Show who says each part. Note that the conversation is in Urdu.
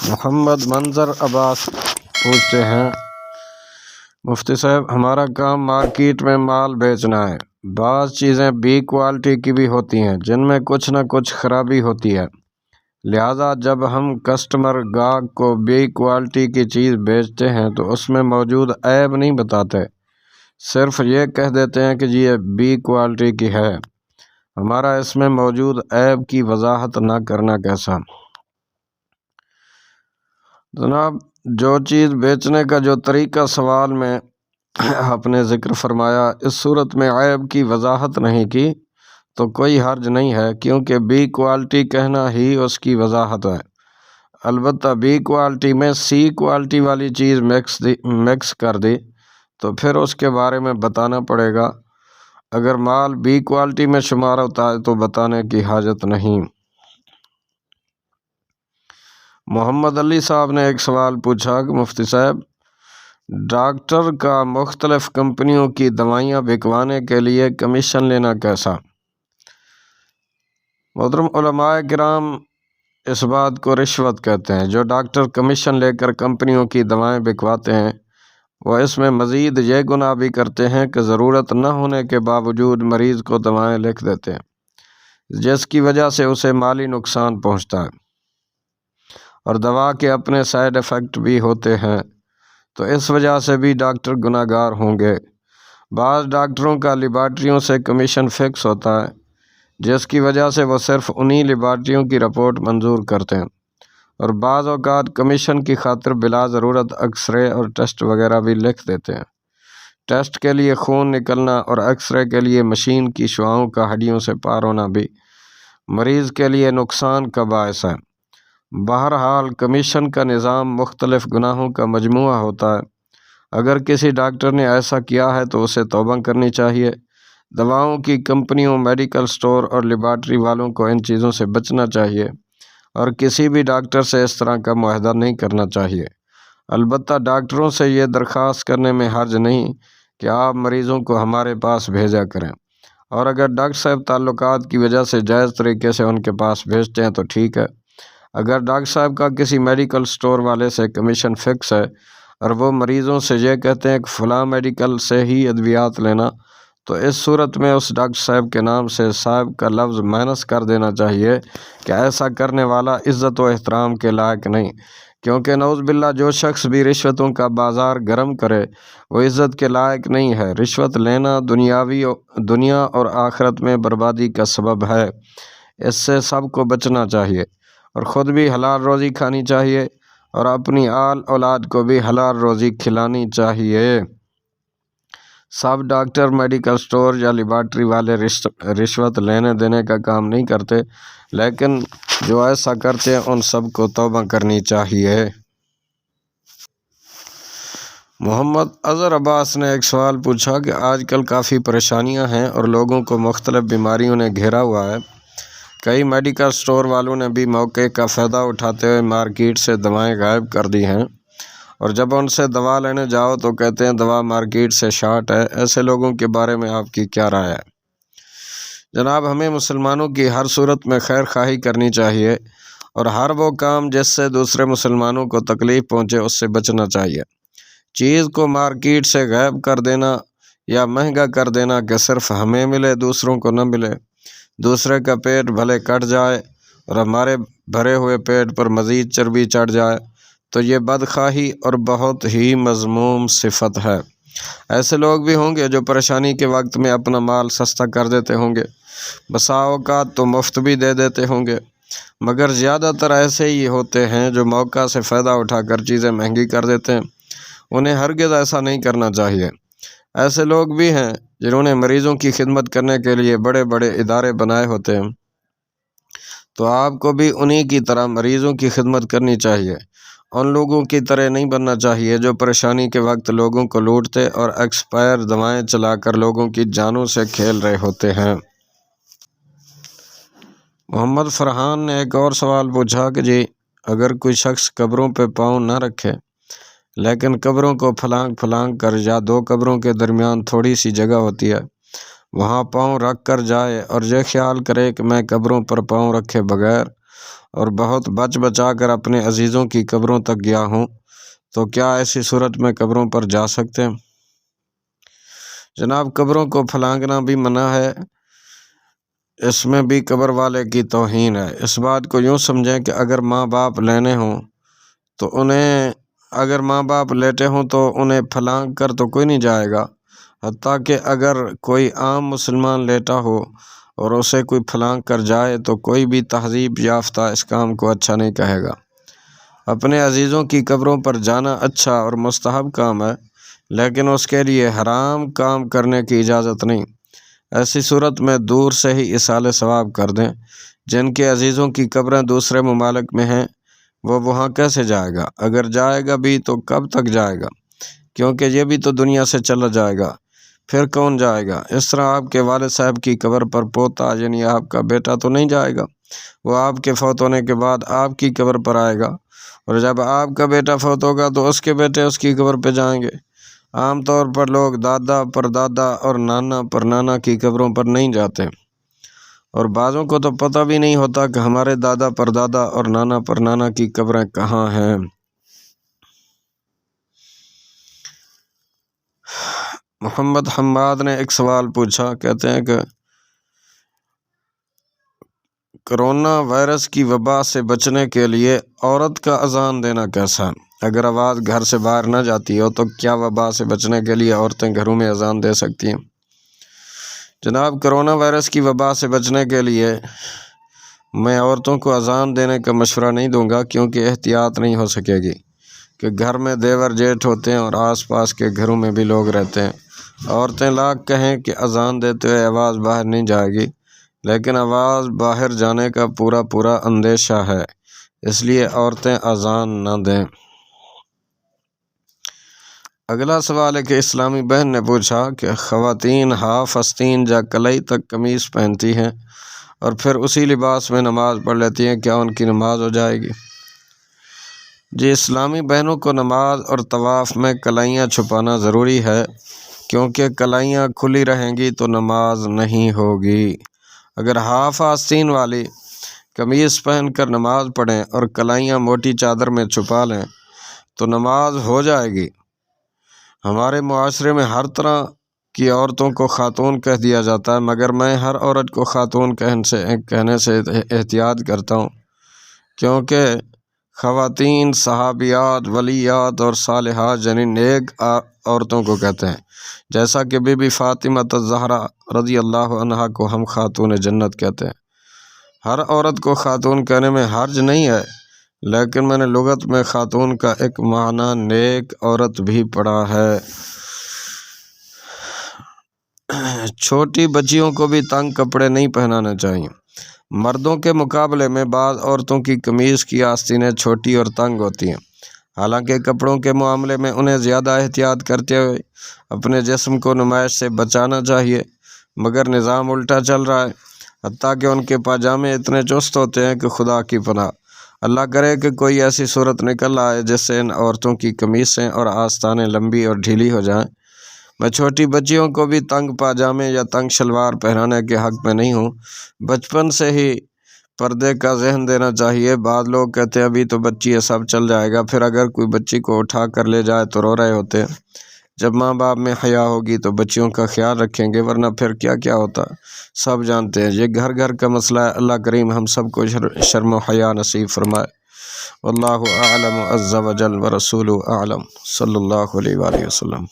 Speaker 1: محمد منظر عباس پوچھتے ہیں، مفتی صاحب ہمارا کام مارکیٹ میں مال بیچنا ہے۔ بعض چیزیں بی کوالٹی کی بھی ہوتی ہیں جن میں کچھ نہ کچھ خرابی ہوتی ہے، لہٰذا جب ہم کسٹمر گاہک کو بی کوالٹی کی چیز بیچتے ہیں تو اس میں موجود عیب نہیں بتاتے، صرف یہ کہہ دیتے ہیں کہ جی یہ بی کوالٹی کی ہے۔ ہمارا اس میں موجود عیب کی وضاحت نہ کرنا کیسا؟ جناب، جو چیز بیچنے کا جو طریقہ سوال میں آپ نے ذکر فرمایا، اس صورت میں عیب کی وضاحت نہیں کی تو کوئی حرج نہیں ہے، کیونکہ بی کوالٹی کہنا ہی اس کی وضاحت ہے۔ البتہ بی کوالٹی میں سی کوالٹی والی چیز مکس کر دی تو پھر اس کے بارے میں بتانا پڑے گا۔ اگر مال بی کوالٹی میں شمار ہوتا ہے تو بتانے کی حاجت نہیں۔ محمد علی صاحب نے ایک سوال پوچھا کہ مفتی صاحب، ڈاکٹر کا مختلف کمپنیوں کی دوائیاں بکوانے کے لیے کمیشن لینا کیسا؟ محترم علماء کرام اس بات کو رشوت کہتے ہیں۔ جو ڈاکٹر کمیشن لے کر کمپنیوں کی دوائیں بکواتے ہیں وہ اس میں مزید یہ گناہ بھی کرتے ہیں کہ ضرورت نہ ہونے کے باوجود مریض کو دوائیں لکھ دیتے ہیں، جس کی وجہ سے اسے مالی نقصان پہنچتا ہے، اور دوا کے اپنے سائیڈ ایفیکٹ بھی ہوتے ہیں، تو اس وجہ سے بھی ڈاکٹر گناہ گار ہوں گے۔ بعض ڈاکٹروں کا لیبارٹریوں سے کمیشن فکس ہوتا ہے، جس کی وجہ سے وہ صرف انہی لیبارٹریوں کی رپورٹ منظور کرتے ہیں، اور بعض اوقات کمیشن کی خاطر بلا ضرورت ایکس رے اور ٹیسٹ وغیرہ بھی لکھ دیتے ہیں۔ ٹیسٹ کے لیے خون نکلنا اور ایکس رے کے لیے مشین کی شعاعوں کا ہڈیوں سے پار ہونا بھی مریض کے لیے نقصان کا باعث ہے۔ بہرحال کمیشن کا نظام مختلف گناہوں کا مجموعہ ہوتا ہے۔ اگر کسی ڈاکٹر نے ایسا کیا ہے تو اسے توبہ کرنی چاہیے۔ دواؤں کی کمپنیوں، میڈیکل سٹور اور لیبارٹری والوں کو ان چیزوں سے بچنا چاہیے، اور کسی بھی ڈاکٹر سے اس طرح کا معاہدہ نہیں کرنا چاہیے۔ البتہ ڈاکٹروں سے یہ درخواست کرنے میں حرج نہیں کہ آپ مریضوں کو ہمارے پاس بھیجا کریں، اور اگر ڈاکٹر صاحب تعلقات کی وجہ سے جائز طریقے سے ان کے پاس بھیجتے ہیں تو ٹھیک ہے۔ اگر ڈاکٹر صاحب کا کسی میڈیکل سٹور والے سے کمیشن فکس ہے اور وہ مریضوں سے یہ کہتے ہیں کہ فلاں میڈیکل سے ہی ادویات لینا، تو اس صورت میں اس ڈاکٹر صاحب کے نام سے صاحب کا لفظ مائنس کر دینا چاہیے کہ ایسا کرنے والا عزت و احترام کے لائق نہیں، کیونکہ نعوذ باللہ جو شخص بھی رشوتوں کا بازار گرم کرے وہ عزت کے لائق نہیں ہے۔ رشوت لینا دنیا اور آخرت میں بربادی کا سبب ہے۔ اس سے سب کو بچنا چاہیے، اور خود بھی حلال روزی کھانی چاہیے، اور اپنی آل اولاد کو بھی حلال روزی کھلانی چاہیے۔ سب ڈاکٹر، میڈیکل سٹور یا لیبارٹری والے رشوت لینے دینے کا کام نہیں کرتے، لیکن جو ایسا کرتے ہیں ان سب کو توبہ کرنی چاہیے۔ محمد اظہر عباس نے ایک سوال پوچھا کہ آج کل کافی پریشانیاں ہیں اور لوگوں کو مختلف بیماریوں نے گھیرا ہوا ہے۔ کئی میڈیکل سٹور والوں نے بھی موقع کا فائدہ اٹھاتے ہوئے مارکیٹ سے دوائیں غائب کر دی ہیں، اور جب ان سے دوا لینے جاؤ تو کہتے ہیں دوا مارکیٹ سے شارٹ ہے۔ ایسے لوگوں کے بارے میں آپ کی کیا رائے ہے؟ جناب، ہمیں مسلمانوں کی ہر صورت میں خیر خواہی کرنی چاہیے، اور ہر وہ کام جس سے دوسرے مسلمانوں کو تکلیف پہنچے اس سے بچنا چاہیے۔ چیز کو مارکیٹ سے غائب کر دینا یا مہنگا کر دینا کہ صرف ہمیں ملے دوسروں کو نہ ملے، دوسرے کا پیٹ بھلے کٹ جائے اور ہمارے بھرے ہوئے پیٹ پر مزید چربی چڑھ جائے، تو یہ بدخواہی اور بہت ہی مذموم صفت ہے۔ ایسے لوگ بھی ہوں گے جو پریشانی کے وقت میں اپنا مال سستا کر دیتے ہوں گے، بسا اوقات تو مفت بھی دے دیتے ہوں گے، مگر زیادہ تر ایسے ہی ہوتے ہیں جو موقع سے فائدہ اٹھا کر چیزیں مہنگی کر دیتے ہیں۔ انہیں ہرگز ایسا نہیں کرنا چاہیے۔ ایسے لوگ بھی ہیں جنہوں نے مریضوں کی خدمت کرنے کے لیے بڑے بڑے ادارے بنائے ہوتے ہیں، تو آپ کو بھی انہی کی طرح مریضوں کی خدمت کرنی چاہیے۔ ان لوگوں کی طرح نہیں بننا چاہیے جو پریشانی کے وقت لوگوں کو لوٹتے اور ایکسپائر دوائیں چلا کر لوگوں کی جانوں سے کھیل رہے ہوتے ہیں۔ محمد فرحان نے ایک اور سوال پوچھا کہ جی، اگر کوئی شخص قبروں پہ پاؤں نہ رکھے لیکن قبروں کو پھلانگ کر یا دو قبروں کے درمیان تھوڑی سی جگہ ہوتی ہے وہاں پاؤں رکھ کر جائے اور یہ خیال کرے کہ میں قبروں پر پاؤں رکھے بغیر اور بہت بچ بچا کر اپنے عزیزوں کی قبروں تک گیا ہوں تو کیا ایسی صورت میں قبروں پر جا سکتے ہیں؟ جناب قبروں کو پھلانگنا بھی منع ہے، اس میں بھی قبر والے کی توہین ہے۔ اس بات کو یوں سمجھیں کہ اگر ماں باپ لینے ہوں تو اگر ماں باپ لیٹے ہوں تو انہیں پھلانگ کر تو کوئی نہیں جائے گا، حتیٰ کہ اگر کوئی عام مسلمان لیٹا ہو اور اسے کوئی پھلانگ کر جائے تو کوئی بھی تہذیب یافتہ اس کام کو اچھا نہیں کہے گا۔ اپنے عزیزوں کی قبروں پر جانا اچھا اور مستحب کام ہے، لیکن اس کے لیے حرام کام کرنے کی اجازت نہیں۔ ایسی صورت میں دور سے ہی ایصال ثواب کر دیں۔ جن کے عزیزوں کی قبریں دوسرے ممالک میں ہیں وہ وہاں کیسے جائے گا؟ اگر جائے گا بھی تو کب تک جائے گا؟ کیونکہ یہ بھی تو دنیا سے چلا جائے گا، پھر کون جائے گا؟ اس طرح آپ کے والد صاحب کی قبر پر پوتا یعنی آپ کا بیٹا تو نہیں جائے گا، وہ آپ کے فوت ہونے کے بعد آپ کی قبر پر آئے گا، اور جب آپ کا بیٹا فوت ہوگا تو اس کے بیٹے اس کی قبر پہ جائیں گے۔ عام طور پر لوگ دادا پر دادا اور نانا پر نانا کی قبروں پر نہیں جاتے، اور بعضوں کو تو پتہ بھی نہیں ہوتا کہ ہمارے دادا پر دادا اور نانا پر نانا کی قبریں کہاں ہیں۔ محمد حماد نے ایک سوال پوچھا، کہتے ہیں کہ کرونا وائرس کی وبا سے بچنے کے لیے عورت کا اذان دینا کیسا ہے؟ اگر آواز گھر سے باہر نہ جاتی ہو تو کیا وبا سے بچنے کے لیے عورتیں گھروں میں اذان دے سکتی ہیں؟ جناب کرونا وائرس کی وبا سے بچنے کے لیے میں عورتوں کو اذان دینے کا مشورہ نہیں دوں گا، کیونکہ احتیاط نہیں ہو سکے گی کہ گھر میں دیور جیٹھ ہوتے ہیں اور آس پاس کے گھروں میں بھی لوگ رہتے ہیں۔ عورتیں لاکھ کہیں کہ اذان دیتے ہوئے آواز باہر نہیں جائے گی، لیکن آواز باہر جانے کا پورا اندیشہ ہے، اس لیے عورتیں اذان نہ دیں۔ اگلا سوال ہے کہ اسلامی بہن نے پوچھا کہ خواتین ہاف آستین یا کلائی تک قمیص پہنتی ہیں اور پھر اسی لباس میں نماز پڑھ لیتی ہیں، کیا ان کی نماز ہو جائے گی؟ جی، اسلامی بہنوں کو نماز اور طواف میں کلائیاں چھپانا ضروری ہے، کیونکہ کلائیاں کھلی رہیں گی تو نماز نہیں ہوگی۔ اگر ہاف آستین والی قمیص پہن کر نماز پڑھیں اور کلائیاں موٹی چادر میں چھپا لیں تو نماز ہو جائے گی۔ ہمارے معاشرے میں ہر طرح کی عورتوں کو خاتون کہہ دیا جاتا ہے، مگر میں ہر عورت کو خاتون کہنے سے احتیاط کرتا ہوں، کیونکہ خواتین صحابیات، ولیات اور صالحات یعنی نیک عورتوں کو کہتے ہیں، جیسا کہ بی بی فاطمہ الزہرا رضی اللہ عنہا کو ہم خاتون جنت کہتے ہیں۔ ہر عورت کو خاتون کہنے میں حرج نہیں ہے، لیکن میں نے لغت میں خاتون کا ایک معنی نیک عورت بھی پڑھا ہے۔ چھوٹی بچیوں کو بھی تنگ کپڑے نہیں پہنانے چاہیے۔ مردوں کے مقابلے میں بعض عورتوں کی قمیص کی آستینیں چھوٹی اور تنگ ہوتی ہیں، حالانکہ کپڑوں کے معاملے میں انہیں زیادہ احتیاط کرتے ہوئے اپنے جسم کو نمائش سے بچانا چاہیے، مگر نظام الٹا چل رہا ہے، حتیٰ کہ ان کے پاجامے اتنے چست ہوتے ہیں کہ خدا کی پناہ۔ اللہ کرے کہ کوئی ایسی صورت نکل آئے جس سے ان عورتوں کی قمیصیں اور آستانیں لمبی اور ڈھیلی ہو جائیں۔ میں چھوٹی بچیوں کو بھی تنگ پاجامے یا تنگ شلوار پہنانے کے حق میں نہیں ہوں۔ بچپن سے ہی پردے کا ذہن دینا چاہیے۔ بعض لوگ کہتے ہیں ابھی تو بچی ہے سب چل جائے گا، پھر اگر کوئی بچی کو اٹھا کر لے جائے تو رو رہے ہوتے ہیں۔ جب ماں باپ میں حیا ہوگی تو بچیوں کا خیال رکھیں گے، ورنہ پھر کیا کیا ہوتا سب جانتے ہیں۔ یہ گھر گھر کا مسئلہ ہے۔ اللہ کریم ہم سب کو شرم و حیا نصیب فرمائے۔ واللہ اعلم عز وجل ورسولہ اعلم، صلی اللہ علیہ وآلہ وسلم۔